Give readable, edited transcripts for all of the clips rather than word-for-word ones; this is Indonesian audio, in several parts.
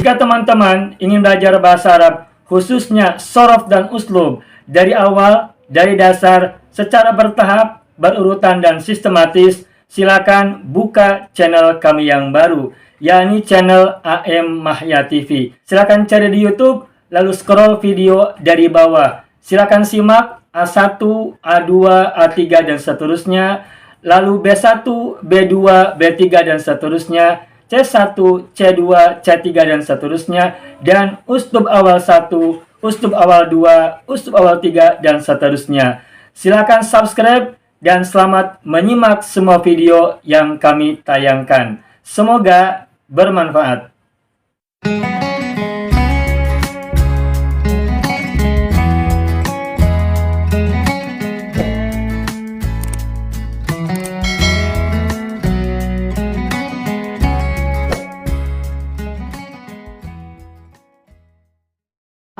Jika teman-teman ingin belajar bahasa Arab, khususnya sorof dan uslub, dari awal, dari dasar, secara bertahap, berurutan dan sistematis, silakan buka channel kami yang baru, yakni channel AM Mahya TV. Silakan cari di YouTube, lalu scroll video dari bawah. Silakan simak A1, A2, A3, dan seterusnya, lalu B1, B2, B3, dan seterusnya, C1, C2, C3, dan seterusnya, dan uslub awal 1, uslub awal 2, uslub awal 3, dan seterusnya. Silakan subscribe dan selamat menyimak semua video yang kami tayangkan. Semoga bermanfaat.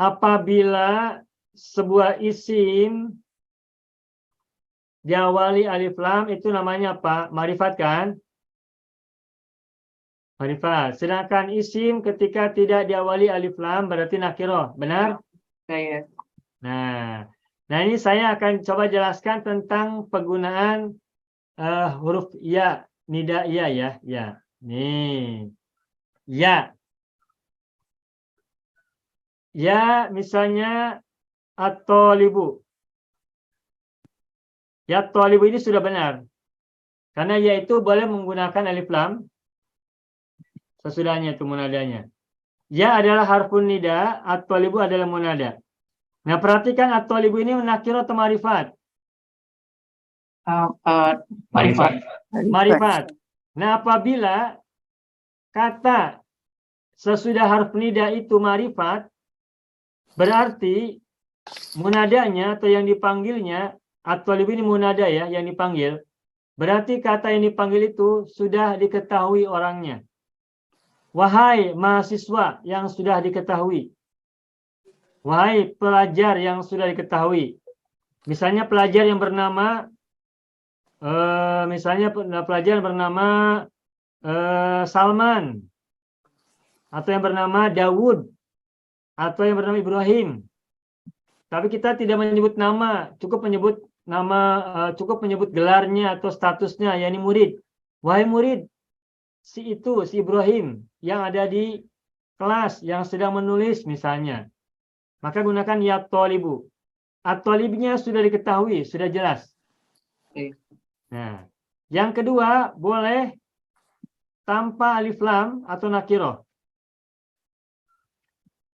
Apabila sebuah isim diawali alif lam, itu namanya apa? Ma'rifat kan? Ma'rifat. Sedangkan isim ketika tidak diawali alif lam berarti nakirah. Benar? Saya. Nah ini saya akan coba jelaskan tentang penggunaan huruf ya, nida ya ya. Ya. Nih. Ya. Ya, misalnya at-thalibu. Ya, at-thalibu ini sudah benar. Karena ya itu boleh menggunakan alif lam sesudahnya itu munadanya. Ya adalah harfun nida, at-thalibu adalah munada. Nah, perhatikan at-thalibu ini nakirah atau ma'rifat? Marifat. Ma'rifat. Nah, apabila kata sesudah harf nida itu ma'rifat, berarti munadanya atau yang dipanggilnya, atau lebih ini munada ya, yang dipanggil. Berarti kata yang dipanggil itu sudah diketahui orangnya. Wahai mahasiswa yang sudah diketahui. Wahai pelajar yang sudah diketahui. Misalnya pelajar yang bernama, Salman. Atau yang bernama Dawud. Atau yang bernama Ibrahim. Tapi kita tidak menyebut nama, cukup menyebut gelarnya atau statusnya, yakni murid. Wahai murid, si Ibrahim yang ada di kelas yang sedang menulis misalnya. Maka gunakan ya thalibu. At-thalibnya sudah diketahui, sudah jelas. Nah, yang kedua boleh tanpa alif lam atau nakirah.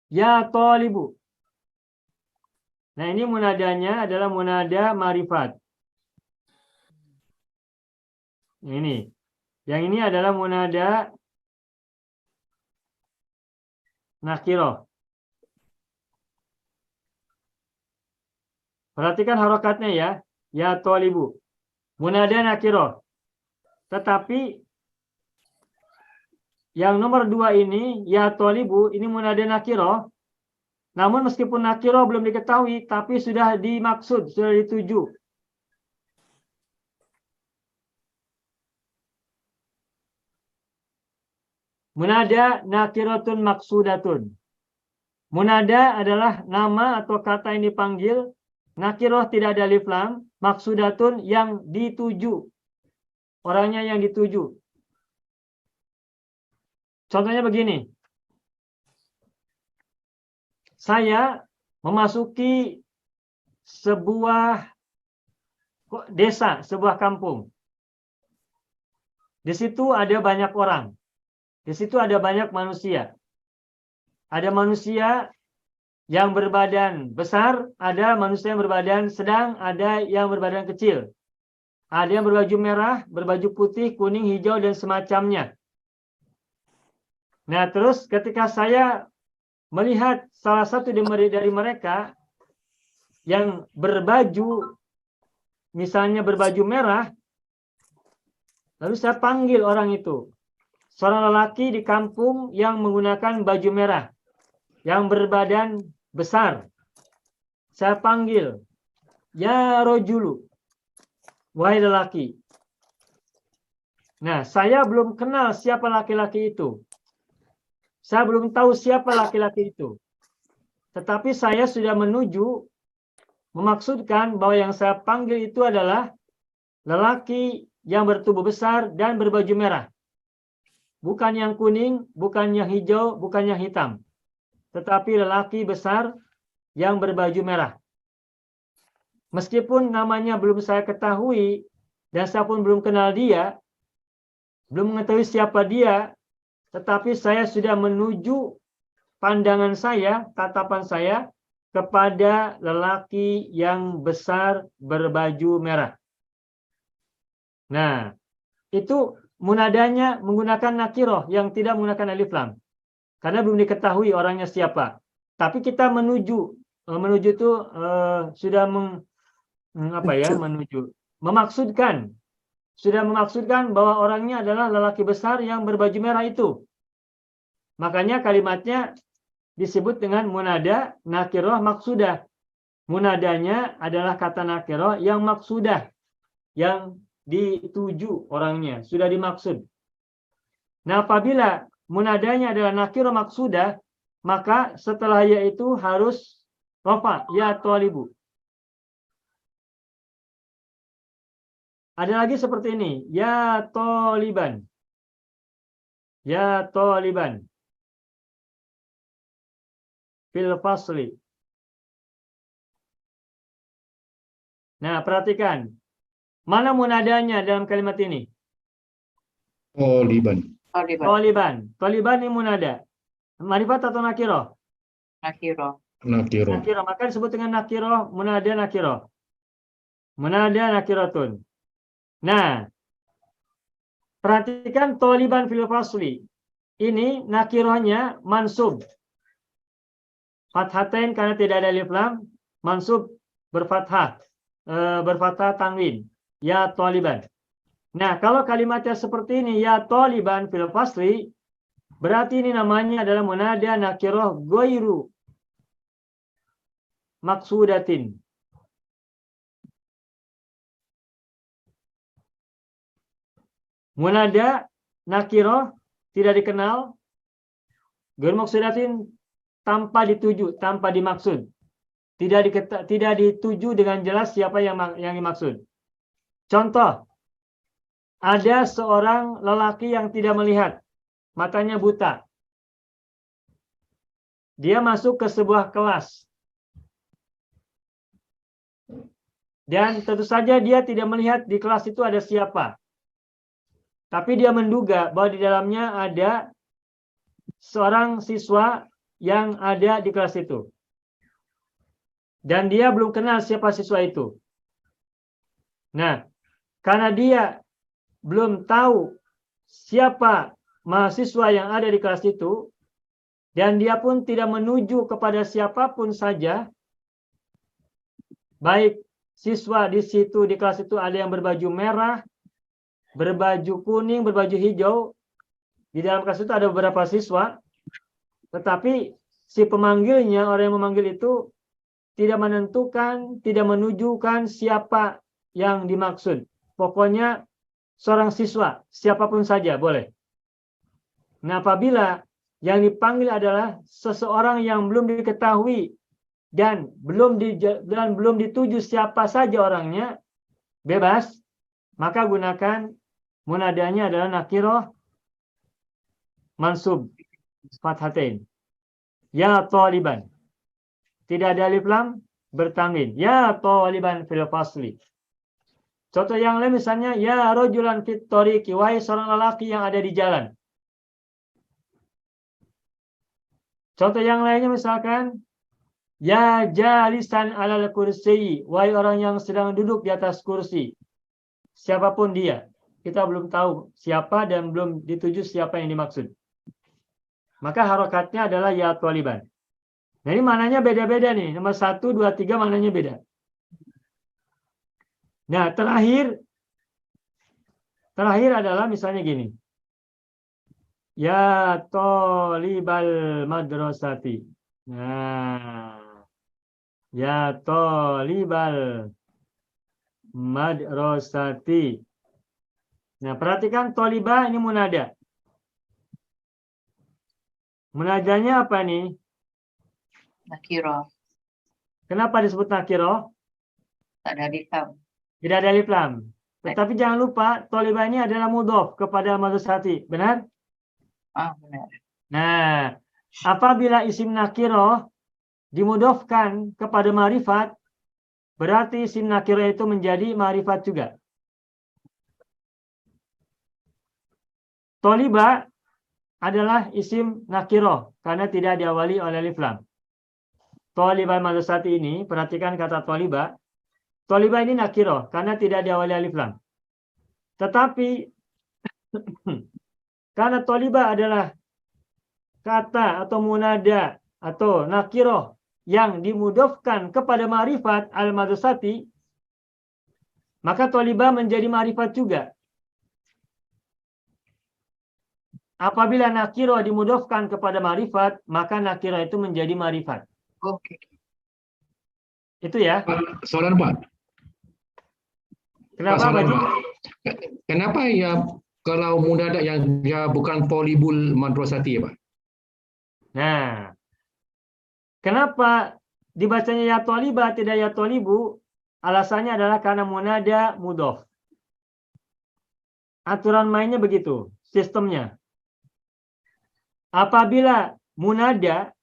Ya thalibu. Nah, ini munadanya adalah munada ma'rifat. Ini. Yang ini adalah munada nakirah. Perhatikan harokatnya ya. Ya thalibu. Munada nakirah. Tetapi yang nomor 2 ini, ya thalibu, ini munada nakirah. Namun meskipun nakirah belum diketahui, tapi sudah dimaksud, sudah dituju. Munada nakiratun maksudatun. Munada adalah nama atau kata yang dipanggil. Nakirah tidak ada alif lam. Maksudatun yang dituju. Orangnya yang dituju. Contohnya begini. Saya memasuki sebuah desa, sebuah kampung. Di situ ada banyak orang. Di situ ada banyak manusia. Ada manusia yang berbadan besar, ada manusia yang berbadan sedang, ada yang berbadan kecil. Ada yang berbaju merah, berbaju putih, kuning, hijau, dan semacamnya. Nah, terus ketika saya melihat salah satu dari mereka yang berbaju, misalnya berbaju merah, lalu saya panggil orang itu. Seorang lelaki di kampung yang menggunakan baju merah, yang berbadan besar. Saya panggil, ya rojulu, wahai lelaki. Nah, saya belum kenal siapa laki-laki itu. Saya belum tahu siapa laki-laki itu. Tetapi saya sudah menuju memaksudkan bahwa yang saya panggil itu adalah lelaki yang bertubuh besar dan berbaju merah. Bukan yang kuning, bukan yang hijau, bukan yang hitam. Tetapi lelaki besar yang berbaju merah. Meskipun namanya belum saya ketahui dan saya pun belum kenal dia, belum mengetahui siapa dia, tetapi saya sudah menuju pandangan saya, tatapan saya kepada lelaki yang besar berbaju merah. Nah, itu munadanya menggunakan nakiroh yang tidak menggunakan alif lam. Karena belum diketahui orangnya siapa. Tapi kita menuju itu sudah memaksudkan. Sudah memaksudkan bahwa orangnya adalah lelaki besar yang berbaju merah itu. Makanya kalimatnya disebut dengan munada nakiroh maksudah. Munadanya adalah kata nakiroh yang maksudah, yang dituju orangnya, sudah dimaksud. Nah, apabila munadanya adalah nakiroh maksudah, maka setelah ya itu harus rafa, ya thalibu. Ada lagi seperti ini, ya thaliban. Ya thaliban. Fil fasli. Nah, perhatikan. Mana munadanya dalam kalimat ini? Taliban. Thaliban. Thaliban ini munada. Marifat atau nakiroh? Nakiro. Nakiro. Nakiroh. Maka disebut dengan nakiroh, munada nakiroh. Munada nakiratun. Nah, perhatikan thaliban fil fasli. Ini nakirohnya mansub. Fathatain karena tidak ada alif lam, mansub berfathah. Berfathah tanwin. Ya thaliban. Nah, kalau kalimatnya seperti ini, ya thaliban fil fasli, berarti ini namanya adalah munada nakiroh goiru maksudatin. Munada nakiroh tidak dikenal, goiru maksudatin tanpa dituju, tanpa dimaksud. Tidak dituju dengan jelas siapa yang dimaksud. Contoh, ada seorang lelaki yang tidak melihat, matanya buta. Dia masuk ke sebuah kelas. Dan tentu saja dia tidak melihat di kelas itu ada siapa. Tapi dia menduga bahwa di dalamnya ada seorang siswa yang ada di kelas itu. Dan dia belum kenal siapa siswa itu. Nah, karena dia belum tahu siapa mahasiswa yang ada di kelas itu, dan dia pun tidak menuju kepada siapapun saja, baik siswa di situ di kelas itu ada yang berbaju merah, berbaju kuning, berbaju hijau. Di dalam kelas itu ada beberapa siswa, tetapi si pemanggilnya, orang yang memanggil itu tidak menentukan, tidak menunjukkan siapa yang dimaksud. Pokoknya seorang siswa, siapapun saja boleh. Nah, apabila yang dipanggil adalah seseorang yang belum diketahui dan belum dituju siapa saja orangnya, bebas, maka gunakan munadanya adalah nakiroh mansub fathatain. Ya thaliban. Tidak ada alif lam, bertanwin. Ya thaliban fil fasli. Contoh yang lain misalnya, ya rajulan fit thoriqi, wahai seorang lelaki yang ada di jalan. Contoh yang lainnya misalkan, ya jalisan alal kursi, wahai orang yang sedang duduk di atas kursi. Siapapun dia, kita belum tahu siapa dan belum dituju siapa yang dimaksud. Maka harokatnya adalah ya thaliban. Nah, ini mananya beda-beda nih. Nomor 1, 2, 3 mananya beda. Nah, terakhir adalah misalnya gini. Ya thalibal madrasati. Nah, ya thalibal madrasati. Nah, perhatikan thalibah ini munada. Munadanya apa nih? Nakiro. Kenapa disebut nakiro? Tak ada dikam. Tidak ada alif lam. Tetapi jangan lupa, tolibah ini adalah mudhof kepada al-madhus hati. Benar? Benar. Nah, apabila isim nakiro dimudhofkan kepada ma'rifat, berarti isim nakiro itu menjadi ma'rifat juga. Tolibah adalah isim nakiro karena tidak diawali oleh alif lam. Tolibah al-madhus hati ini, perhatikan kata tolibah. Tolibah ini nakiro karena tidak diawali alif lam. Tetapi karena tolibah adalah kata atau munada atau nakiro yang dimudhofkan kepada ma'rifat al-madhus hati, maka tolibah menjadi ma'rifat juga. Apabila nakiro dimudhofkan kepada ma'rifat, maka nakiro itu menjadi ma'rifat. Oke. Itu ya. Soalan Pak. Kenapa, Soalan, Pak? Pak. Kenapa ya kalau munada yang dia bukan polibul madrasati ya Pak? Nah, kenapa dibacanya ya tolibah tidak ya tolibu? Alasannya adalah karena munada mudhof. Aturan mainnya begitu, sistemnya. Apabila munada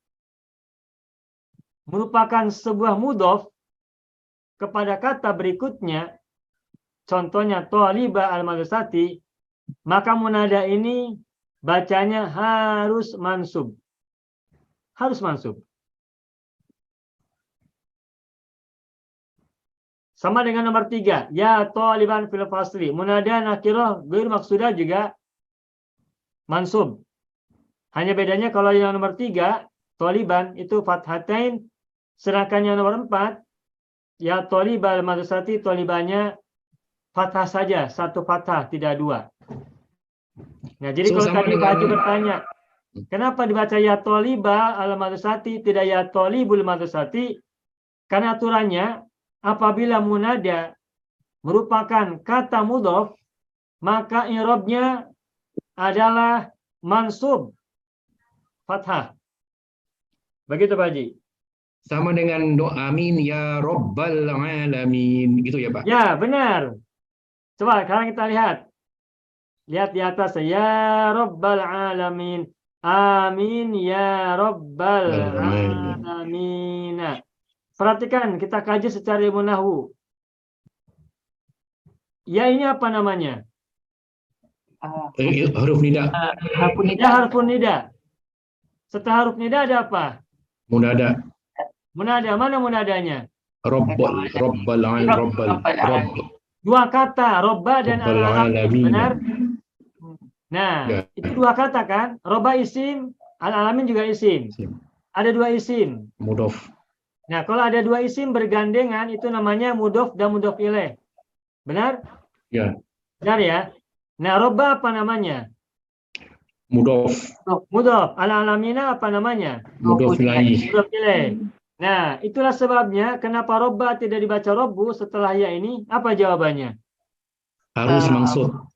merupakan sebuah mudhof kepada kata berikutnya, contohnya tolibah al-madhusati, maka munada ini bacanya harus mansub. Harus mansub. Sama dengan nomor 3, ya toliban fil fasli. Munada nakirah ghair maksudah juga mansub. Hanya bedanya kalau yang nomor 3, toliban itu fathatain, sedangkan yang nomor 4, ya tolibal madhusati, tolibannya fathah saja, satu fathah, tidak dua. Nah, jadi kalau tadi Pak Haji bertanya, kenapa dibaca ya toliba al madhusati tidak ya tolibul madhusati? Karena aturannya apabila munada merupakan kata mudhof, maka i'rabnya adalah mansub fathah. Begitu Pak Haji. Sama dengan doa amin ya rabbal alamin gitu ya Pak? Ya, benar. Coba sekarang kita lihat. Lihat di atas, ya rabbal alamin. Amin ya rabbal alamin. Nah, perhatikan, kita kaji secara ilmu nahwu. Ya ini apa namanya? Huruf nida. Ya harfun nida. Setelah huruf nida ada apa? Munada. Munada, mana munadanya? Rabbal Dua kata, robba dan al-alamin. Benar? Nah, Ya. itu dua kata kan? Robba isim, al-alamin juga isim. Ada dua isim. Mudhof. Nah, kalau ada dua isim bergandengan, itu namanya mudhof dan mudhof ilaih. Benar? Ya. Benar ya? Nah, robba apa namanya? Mudhof. Mudhof. Al-alamina apa namanya? Mudhof ilaih. Mudhof ilaih. Nah, itulah sebabnya kenapa robba tidak dibaca robbu setelah ya ini. Apa jawabannya? Harus mansub.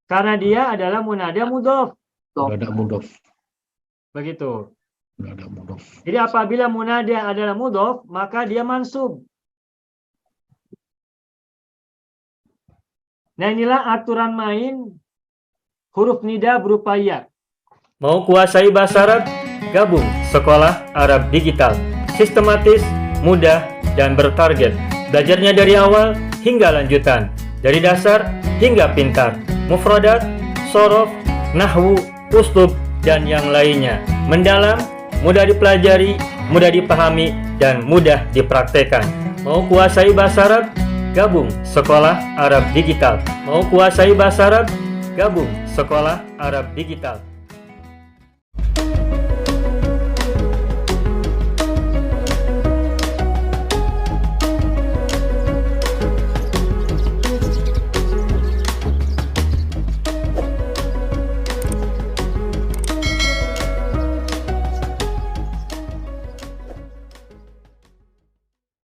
Karena dia adalah munada mudhof. Munada mudhof. Begitu. Munada mudhof. Jadi apabila munada adalah mudhof, maka dia mansub. Nah, inilah aturan main huruf nida berupa ya. Mau kuasai bahasa Arab? Gabung Sekolah Arab Digital. Sistematis, mudah, dan bertarget. Belajarnya dari awal hingga lanjutan. Dari dasar hingga pintar. Mufradat, sorof, nahwu, uslub, dan yang lainnya. Mendalam, mudah dipelajari, mudah dipahami, dan mudah dipraktekkan. Mau kuasai bahasa Arab? Gabung Sekolah Arab Digital. Mau kuasai bahasa Arab? Gabung Sekolah Arab Digital.